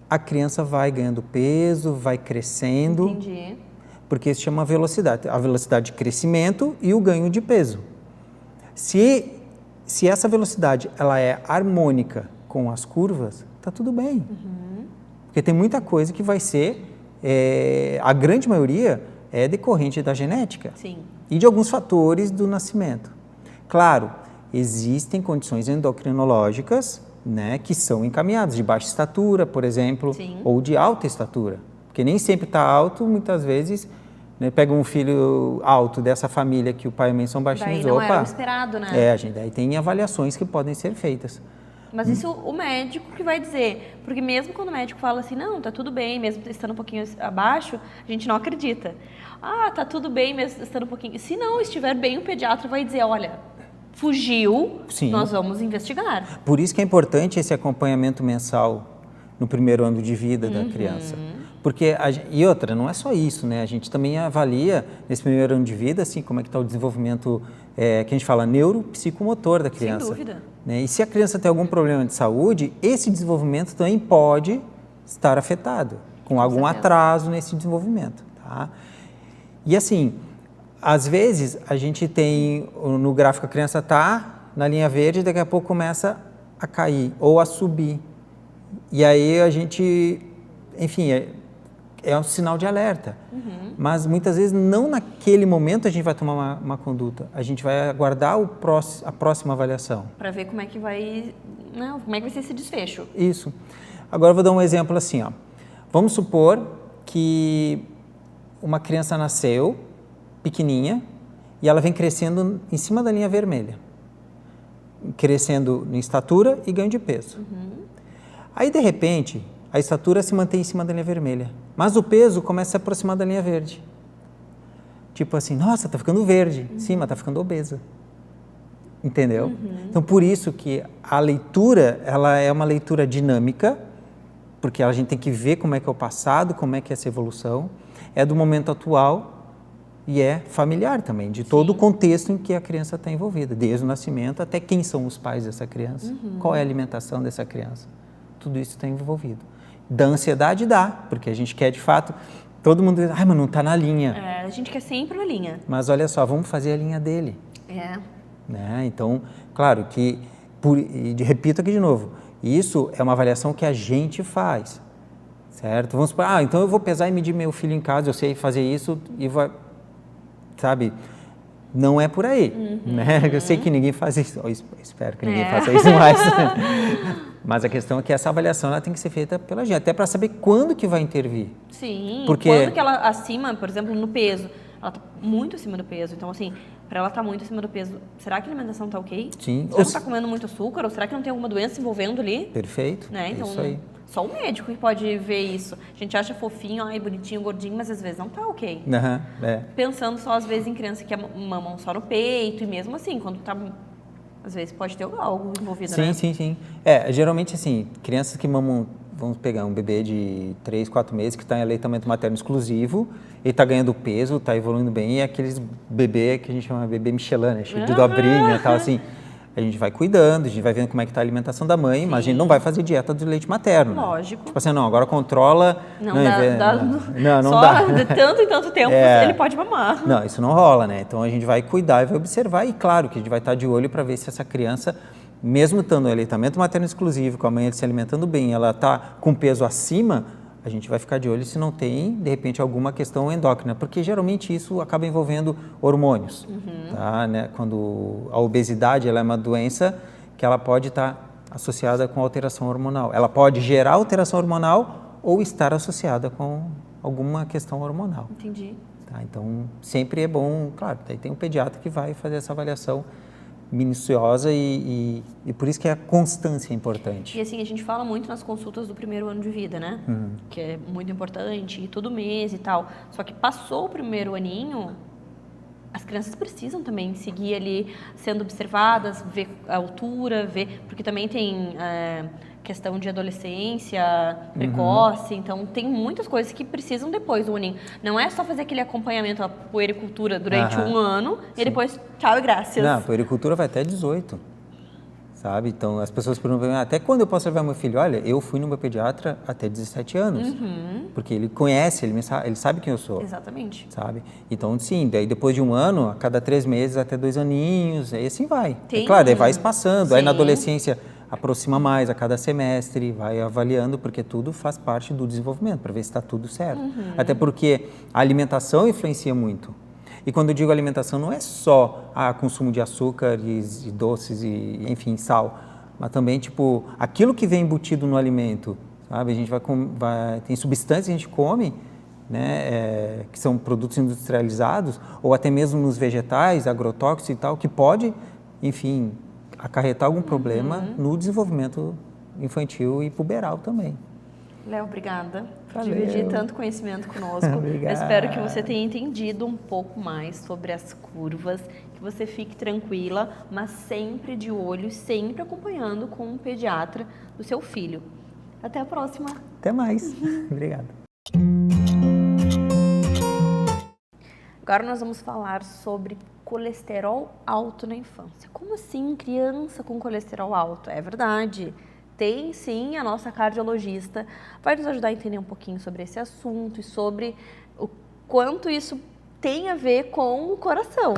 a criança vai ganhando peso, vai crescendo. Entendi. Porque isso chama velocidade. A velocidade de crescimento e o ganho de peso. Se essa velocidade ela é harmônica com as curvas, tá tudo bem. Porque tem muita coisa que vai ser... a grande maioria é decorrente da genética. Sim. E de alguns fatores do nascimento. Claro, existem condições endocrinológicas, né, que são encaminhadas, de baixa estatura, por exemplo, Sim. ou de alta estatura. Porque nem sempre está alto, muitas vezes, né, pega um filho alto dessa família que o pai e a mãe são baixinhos, Daí não era o esperado, né? a gente daí tem avaliações que podem ser feitas. Mas isso o médico que vai dizer. Porque mesmo quando o médico fala assim, não, tá tudo bem, mesmo estando um pouquinho abaixo, a gente não acredita. Ah, tá tudo bem, mesmo estando um pouquinho... Se não estiver bem, o pediatra vai dizer, olha, fugiu, Sim. nós vamos investigar. Por isso que é importante esse acompanhamento mensal no primeiro ano de vida da criança. Porque e outra, não é só isso, né? A gente também avalia nesse primeiro ano de vida, assim, como é que está o desenvolvimento, que a gente fala neuropsicomotor da criança. Sem dúvida. Né? E se a criança tem algum problema de saúde, esse desenvolvimento também pode estar afetado, com algum certeza. atraso nesse desenvolvimento, tá? E assim, às vezes a gente tem, no gráfico a criança está na linha verde, daqui a pouco começa a cair ou a subir. E aí a gente, enfim, é um sinal de alerta. Mas muitas vezes não naquele momento a gente vai tomar uma conduta, a gente vai aguardar a próxima avaliação. Para ver como é que vai, né, como é que vai ser esse desfecho. Isso. Agora eu vou dar um exemplo assim, ó. Vamos supor que uma criança nasceu pequenininha e ela vem crescendo em cima da linha vermelha. Crescendo em estatura e ganho de peso. Aí, de repente, a estatura se mantém em cima da linha vermelha, mas o peso começa a se aproximar da linha verde. Tipo assim, nossa, tá ficando verde. Sim, mas tá ficando obesa. Entendeu? Então, por isso que a leitura, ela é uma leitura dinâmica, porque a gente tem que ver como é que é o passado, como é que é essa evolução, é do momento atual e é familiar também, de todo o contexto em que a criança está envolvida, desde o nascimento até quem são os pais dessa criança, qual é a alimentação dessa criança. Tudo isso está envolvido. Da ansiedade dá, porque a gente quer de fato, todo mundo diz, mas não está na linha. A gente quer sempre na linha. Mas olha só, vamos fazer a linha dele. Né? Então, claro que, repito aqui de novo, isso é uma avaliação que a gente faz, certo? Vamos supor, então eu vou pesar e medir meu filho em casa, eu sei fazer isso e vai, sabe? Não é por aí, né? Eu sei que ninguém faz isso, eu espero que ninguém faça isso mais. Mas a questão é que essa avaliação ela tem que ser feita pela gente, até para saber quando que vai intervir. Sim, porque... quando que ela acima, por exemplo, no peso, ela está muito acima do peso, então assim, para ela estar muito acima do peso, será que a alimentação está ok? Sim. Será que não está comendo muito açúcar? Ou será que não tem alguma doença envolvendo ali? Perfeito, Né? Então, isso aí. só o médico que pode ver isso. A gente acha fofinho, bonitinho, gordinho, mas às vezes não tá ok. Pensando só às vezes em criança que mamam só no peito, e mesmo assim, quando tá... Às vezes pode ter algo envolvido, né? Sim. Geralmente assim, crianças que mamam, vamos pegar um bebê de 3, 4 meses que está em aleitamento materno exclusivo, ele está ganhando peso, está evoluindo bem, e é aqueles bebê que a gente chama de bebê Michelin, né? Cheio de dobrinha e tal, assim. A gente vai cuidando, a gente vai vendo como é que está a alimentação da mãe, mas a gente não vai fazer dieta do leite materno. Lógico. Tipo assim, não, agora controla... Não Não dá. dá. De tanto em tanto tempo ele pode mamar. Não, isso não rola, né? Então a gente vai cuidar e vai observar, e claro que a gente vai estar de olho para ver se essa criança, mesmo estando no aleitamento materno exclusivo, com a mãe se alimentando bem, ela está com peso acima, a a gente vai ficar de olho se não tem, de repente, alguma questão endócrina, porque geralmente isso acaba envolvendo hormônios, tá? Né? Quando a obesidade ela é uma doença que ela pode estar associada com alteração hormonal. Ela pode gerar alteração hormonal ou estar associada com alguma questão hormonal. Entendi. Tá? Então, sempre é bom, claro, daí tem um pediatra que vai fazer essa avaliação minuciosa e por isso que a constância é importante. E assim, a gente fala muito nas consultas do primeiro ano de vida, né? Que é muito importante, e todo mês e tal. Só que passou o primeiro aninho, as crianças precisam também seguir ali sendo observadas, ver a altura, ver... Porque também tem questão de adolescência precoce, então tem muitas coisas que precisam depois do aninho. Não é só fazer aquele acompanhamento, a puericultura durante um ano e depois tchau e graças. Não, a puericultura vai até 18, sabe? Então, as pessoas perguntam, até quando eu posso levar meu filho? Olha, eu fui no meu pediatra até 17 anos, porque ele conhece, ele sabe quem eu sou. Exatamente. Sabe? Então, sim, daí depois de um ano, a cada 3 meses, até 2 aninhos, aí assim vai. Tem Claro, daí vai espaçando, aí na Sim. adolescência aproxima mais a cada semestre, vai avaliando, porque tudo faz parte do desenvolvimento, para ver se está tudo certo. Até porque a alimentação influencia muito. E quando eu digo alimentação, não é só consumo de açúcares e doces e, enfim, sal, mas também, tipo, aquilo que vem embutido no alimento, sabe? A gente tem substâncias que a gente come, né, que são produtos industrializados, ou até mesmo nos vegetais, agrotóxicos e tal, que pode, enfim, acarretar algum problema no desenvolvimento infantil e puberal também. Léo, obrigada por Valeu. dividir tanto conhecimento conosco. Obrigado. Eu espero que você tenha entendido um pouco mais sobre as curvas, que você fique tranquila, mas sempre de olho, sempre acompanhando com um pediatra do seu filho. Até a próxima! Até mais. Obrigado. Agora nós vamos falar sobre colesterol alto na infância. Como assim criança com colesterol alto? É verdade. Tem sim, a nossa cardiologista vai nos ajudar a entender um pouquinho sobre esse assunto e sobre o quanto isso tem a ver com o coração.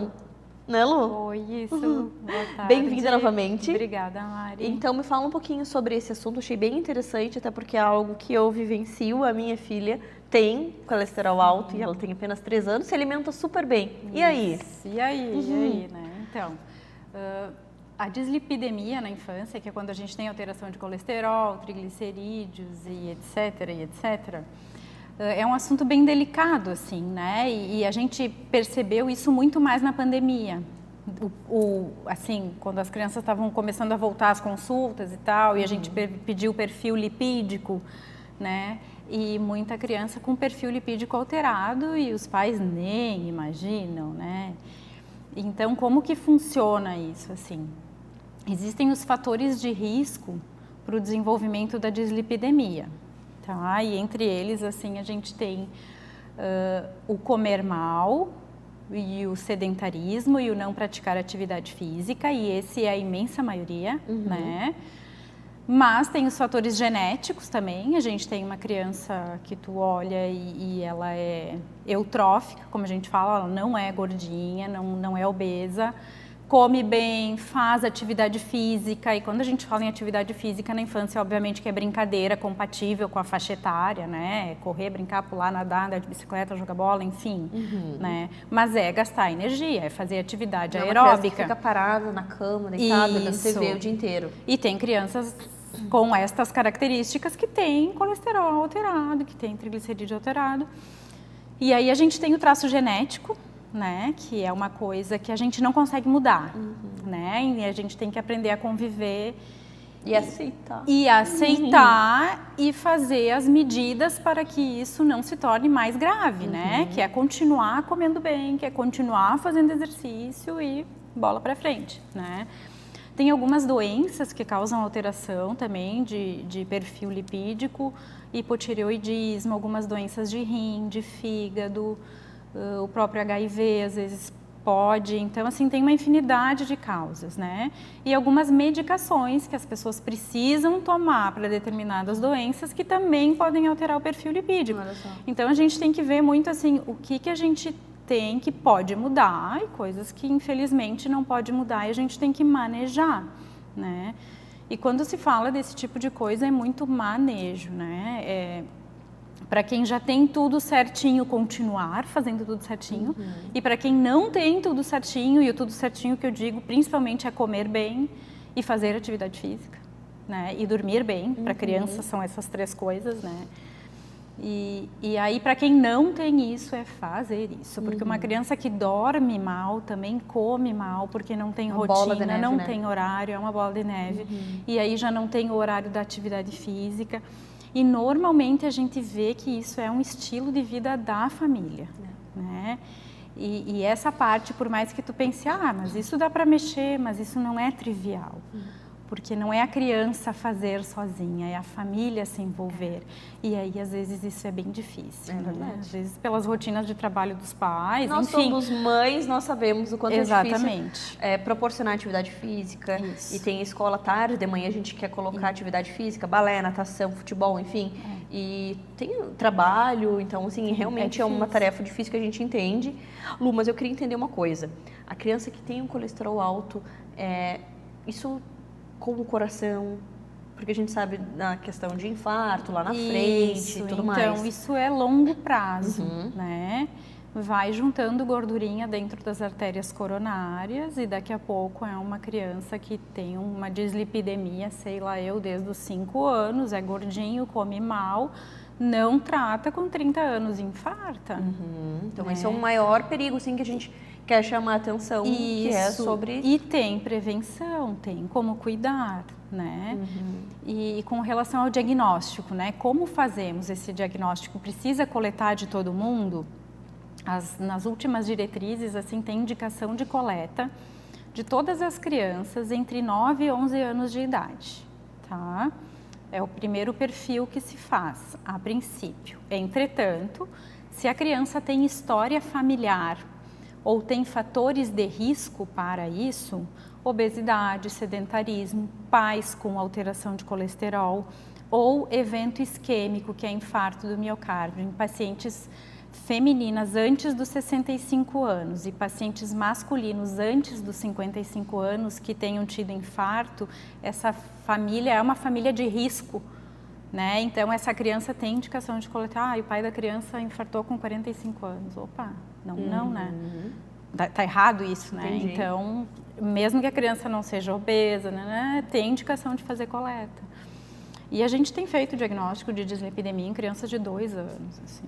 Né, Lu? Oi, isso. Boa tarde. Bem-vinda novamente. Obrigada, Mari. Então, me fala um pouquinho sobre esse assunto. Achei bem interessante, até porque é algo que eu vivencio. A minha filha tem colesterol alto e ela tem apenas 3 anos, se alimenta super bem. E aí? Isso. E aí, né? Então, a dislipidemia na infância, que é quando a gente tem alteração de colesterol, triglicerídeos e etc, é um assunto bem delicado, assim, né? E a gente percebeu isso muito mais na pandemia. Assim, quando as crianças estavam começando a voltar às consultas e tal, e a gente pediu o perfil lipídico, né? E muita criança com perfil lipídico alterado e os pais nem imaginam, né? Então, como que funciona isso, assim? Existem os fatores de risco para o desenvolvimento da dislipidemia, tá? E entre eles, assim, a gente tem o comer mal e o sedentarismo e o não praticar atividade física, e esse é a imensa maioria, né? Mas tem os fatores genéticos também. A gente tem uma criança que tu olha e ela é eutrófica, como a gente fala, ela não é gordinha, não é obesa, come bem, faz atividade física. E quando a gente fala em atividade física na infância, obviamente que é brincadeira compatível com a faixa etária, né? Correr, brincar, pular, nadar, andar de bicicleta, jogar bola, enfim, né? Mas é gastar energia, é fazer atividade aeróbica. Fica parada na cama, deitada, na TV o dia inteiro. E tem crianças com estas características que têm colesterol alterado, que têm triglicerídeo alterado. E aí a gente tem o traço genético, né, que é uma coisa que a gente não consegue mudar, né, e a gente tem que aprender a conviver e aceitar. E aceitar e fazer as medidas para que isso não se torne mais grave, né, que é continuar comendo bem, que é continuar fazendo exercício e bola para frente, né. Tem algumas doenças que causam alteração também de perfil lipídico, hipotireoidismo, algumas doenças de rim, de fígado, o próprio HIV às vezes pode. Então, assim, tem uma infinidade de causas, né? E algumas medicações que as pessoas precisam tomar para determinadas doenças que também podem alterar o perfil lipídico. Então, a gente tem que ver muito, assim, o que a gente tem que pode mudar e coisas que infelizmente não pode mudar e a gente tem que manejar, né? E quando se fala desse tipo de coisa é muito manejo, né? Para quem já tem tudo certinho, continuar fazendo tudo certinho. E para quem não tem tudo certinho, e o tudo certinho que eu digo principalmente é comer bem e fazer atividade física, né? E dormir bem. Para criança são essas 3 coisas, né? E aí, para quem não tem isso, é fazer isso. Porque uma criança que dorme mal também come mal, porque não tem rotina, neve, não né? tem horário, é uma bola de neve. E aí já não tem o horário da atividade física. E normalmente a gente vê que isso é um estilo de vida da família, né? E essa parte, por mais que tu pense, mas isso dá para mexer, mas isso não é trivial. Porque não é a criança fazer sozinha, é a família se envolver. E aí, às vezes, isso é bem difícil. Né? Às vezes, pelas rotinas de trabalho dos pais, Nós enfim. somos mães, nós sabemos o quanto Exatamente. é difícil proporcionar atividade física. Isso. E tem escola tarde, de manhã a gente quer colocar atividade física, balé, natação, futebol, enfim. E tem trabalho, então, assim, realmente é uma tarefa difícil que a gente entende. Lu, mas eu queria entender uma coisa. A criança que tem um colesterol alto, isso com o coração, porque a gente sabe da questão de infarto lá na frente e tudo mais. Então, isso é longo prazo, né? Vai juntando gordurinha dentro das artérias coronárias e daqui a pouco é uma criança que tem uma dislipidemia, sei lá eu, desde os 5 anos, é gordinho, come mal, não trata, com 30 anos infarta. Então, esse é o maior perigo, assim, que a gente quer chamar a atenção, que é sobre... E tem prevenção, tem como cuidar, né? E com relação ao diagnóstico, né? Como fazemos esse diagnóstico? Precisa coletar de todo mundo? Nas últimas diretrizes, assim, tem indicação de coleta de todas as crianças entre 9 e 11 anos de idade, tá? É o primeiro perfil que se faz, a princípio. Entretanto, se a criança tem história familiar ou tem fatores de risco para isso, obesidade, sedentarismo, pais com alteração de colesterol ou evento isquêmico, que é infarto do miocárdio, em pacientes femininas antes dos 65 anos e pacientes masculinos antes dos 55 anos que tenham tido infarto, essa família é uma família de risco, né? Então, essa criança tem indicação de coletar, o pai da criança infartou com 45 anos. Opa, não, né? Tá errado isso, né? Entendi. Então, mesmo que a criança não seja obesa, né, tem indicação de fazer coleta. E a gente tem feito diagnóstico de dislipidemia em crianças de 2 anos, assim,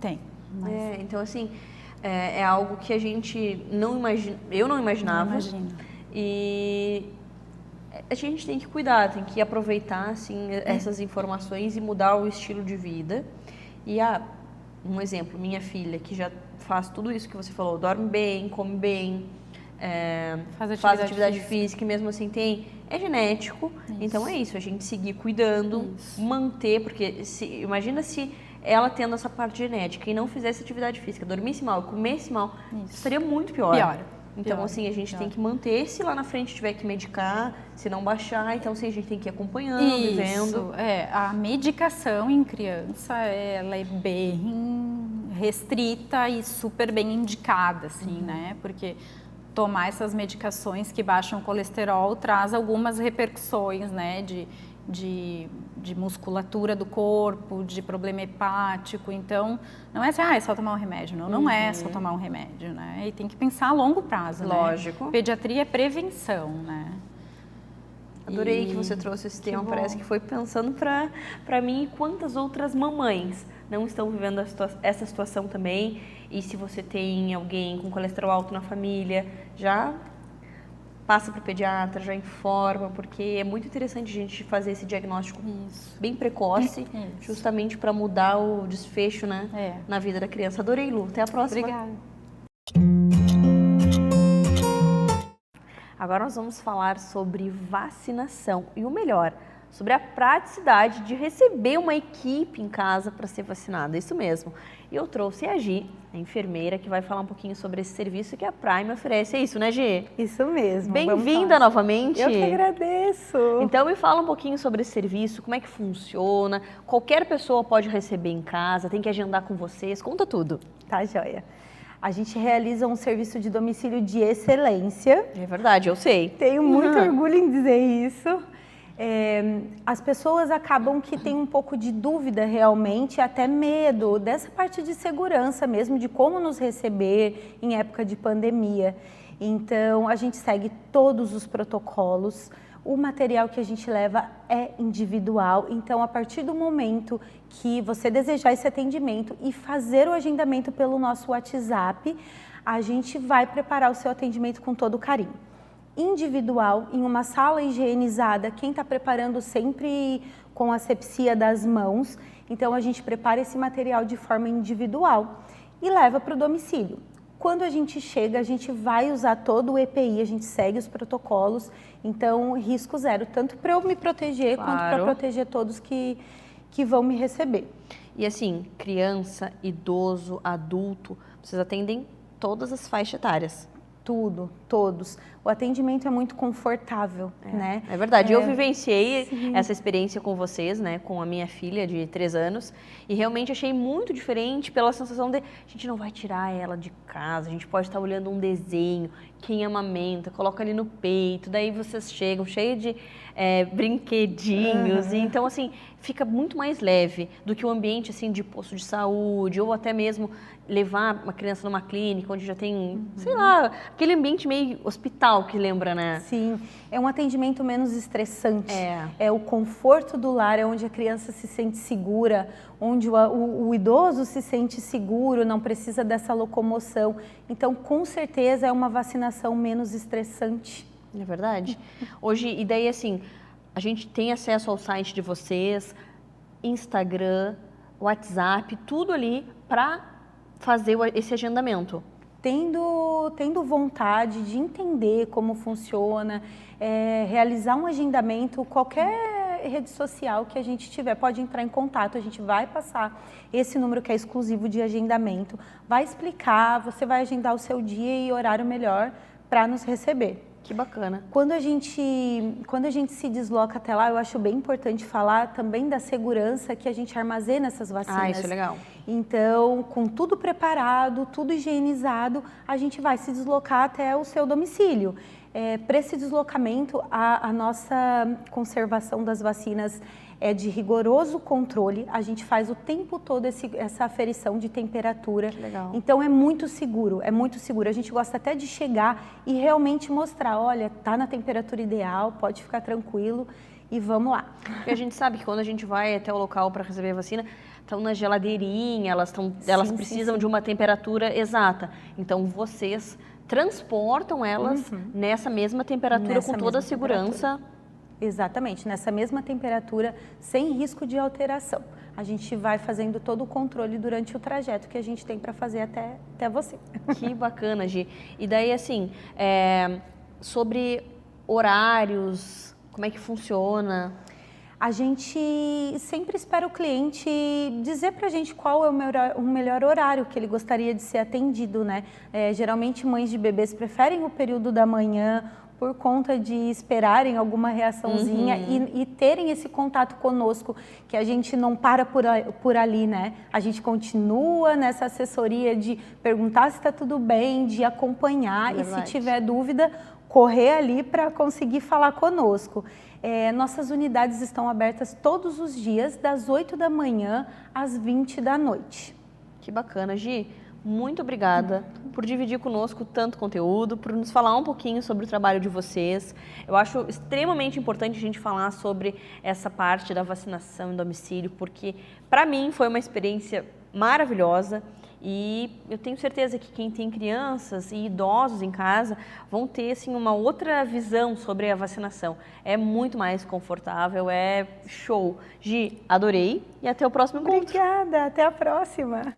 Tem. Mas então, assim, é algo que a gente não imagina, eu não imaginava. não imagino. E a gente tem que cuidar, tem que aproveitar, assim, essas informações e mudar o estilo de vida. E, um exemplo, minha filha, que já faz tudo isso que você falou, dorme bem, come bem, faz atividade física e mesmo assim é genético. Isso. Então é isso, a gente seguir cuidando, manter, porque imagina se ela tendo essa parte genética e não fizesse atividade física, dormisse mal, comesse mal, isso estaria muito pior. Então, assim, a gente tem que manter, se lá na frente tiver que medicar, se não baixar, então, assim, a gente tem que ir acompanhando, vendo. A medicação em criança, ela é bem restrita e super bem indicada, assim, né? Porque tomar essas medicações que baixam o colesterol traz algumas repercussões, né? De musculatura do corpo, de problema hepático. Então, não é assim, é só tomar um remédio. Não é só tomar um remédio, né? E tem que pensar a longo prazo, Lógico. Né? Pediatria é prevenção, né? Adorei que você trouxe esse tema, parece que foi pensando para mim e quantas outras mamães não estão vivendo essa situação também. E se você tem alguém com colesterol alto na família, já passa para o pediatra, já informa, porque é muito interessante a gente fazer esse diagnóstico bem precoce, justamente para mudar o desfecho, né, na vida da criança. Adorei, Lu. Até a próxima. Obrigada. Agora nós vamos falar sobre vacinação e o melhor, sobre a praticidade de receber uma equipe em casa para ser vacinada. Isso mesmo. E eu trouxe a Gi, a enfermeira, que vai falar um pouquinho sobre esse serviço que a Prime oferece. É isso, né, Gi? Isso mesmo. Bem-vinda novamente. Eu que agradeço. Então, me fala um pouquinho sobre esse serviço, como é que funciona, qualquer pessoa pode receber em casa, tem que agendar com vocês, conta tudo. Tá, joia. A gente realiza um serviço de domicílio de excelência. É verdade, eu sei. Tenho muito orgulho em dizer isso. as pessoas acabam que têm um pouco de dúvida realmente, até medo dessa parte de segurança mesmo, de como nos receber em época de pandemia. Então, a gente segue todos os protocolos. O material que a gente leva é individual, então a partir do momento que você desejar esse atendimento e fazer o agendamento pelo nosso WhatsApp, a gente vai preparar o seu atendimento com todo carinho. Individual, em uma sala higienizada, quem está preparando sempre com asepsia das mãos, então a gente prepara esse material de forma individual e leva para o domicílio. Quando a gente chega, a gente vai usar todo o EPI, a gente segue os protocolos, então risco zero, tanto para eu me proteger quanto para proteger todos que vão me receber. E assim, criança, idoso, adulto, vocês atendem todas as faixas etárias? Tudo, todos. O atendimento é muito confortável, né? É verdade. Eu vivenciei essa experiência com vocês, né? Com a minha filha de 3 anos. E realmente achei muito diferente pela sensação de... A gente não vai tirar ela de casa, a gente pode estar olhando um desenho, quem amamenta, coloca ali no peito, daí vocês chegam cheio de brinquedinhos. E então, assim, fica muito mais leve do que o ambiente, assim, de posto de saúde ou até mesmo levar uma criança numa clínica onde já tem, sei lá, aquele ambiente meio hospital que lembra, né? Sim, é um atendimento menos estressante. É o conforto do lar, é onde a criança se sente segura, onde o idoso se sente seguro, não precisa dessa locomoção. Então, com certeza, é uma vacinação menos estressante. É verdade. Hoje, e daí assim, a gente tem acesso ao site de vocês, Instagram, WhatsApp, tudo ali para fazer esse agendamento. Tendo vontade de entender como funciona, realizar um agendamento, qualquer rede social que a gente tiver, pode entrar em contato, a gente vai passar esse número que é exclusivo de agendamento, vai explicar, você vai agendar o seu dia e horário melhor para nos receber. Que bacana. Quando a gente se desloca até lá, eu acho bem importante falar também da segurança que a gente armazena essas vacinas. Ah, isso é legal. Então, com tudo preparado, tudo higienizado, a gente vai se deslocar até o seu domicílio. Para esse deslocamento, a nossa conservação das vacinas é de rigoroso controle, a gente faz o tempo todo essa aferição de temperatura. Que legal. Então é muito seguro, é muito seguro. A gente gosta até de chegar e realmente mostrar, olha, tá na temperatura ideal, pode ficar tranquilo e vamos lá. Porque a gente sabe que quando a gente vai até o local para receber a vacina, estão na geladeirinha, elas precisam de uma temperatura exata. Então vocês transportam elas nessa mesma temperatura, com toda a segurança. Exatamente, nessa mesma temperatura, sem risco de alteração. A gente vai fazendo todo o controle durante o trajeto que a gente tem para fazer até você. Que bacana, Gi. E daí, assim, sobre horários, como é que funciona? A gente sempre espera o cliente dizer para a gente qual é o melhor horário que ele gostaria de ser atendido, né? Geralmente, mães de bebês preferem o período da manhã, por conta de esperarem alguma reaçãozinha e terem esse contato conosco, que a gente não para por ali, né? A gente continua nessa assessoria de perguntar se está tudo bem, de acompanhar e se tiver dúvida, correr ali para conseguir falar conosco. Nossas unidades estão abertas todos os dias, das 8 da manhã às 20 da noite. Que bacana, Gi. Muito obrigada por dividir conosco tanto conteúdo, por nos falar um pouquinho sobre o trabalho de vocês. Eu acho extremamente importante a gente falar sobre essa parte da vacinação em domicílio, porque para mim foi uma experiência maravilhosa e eu tenho certeza que quem tem crianças e idosos em casa vão ter assim, uma outra visão sobre a vacinação. É muito mais confortável, é show. Gi, adorei e até o próximo encontro. Obrigada, até a próxima.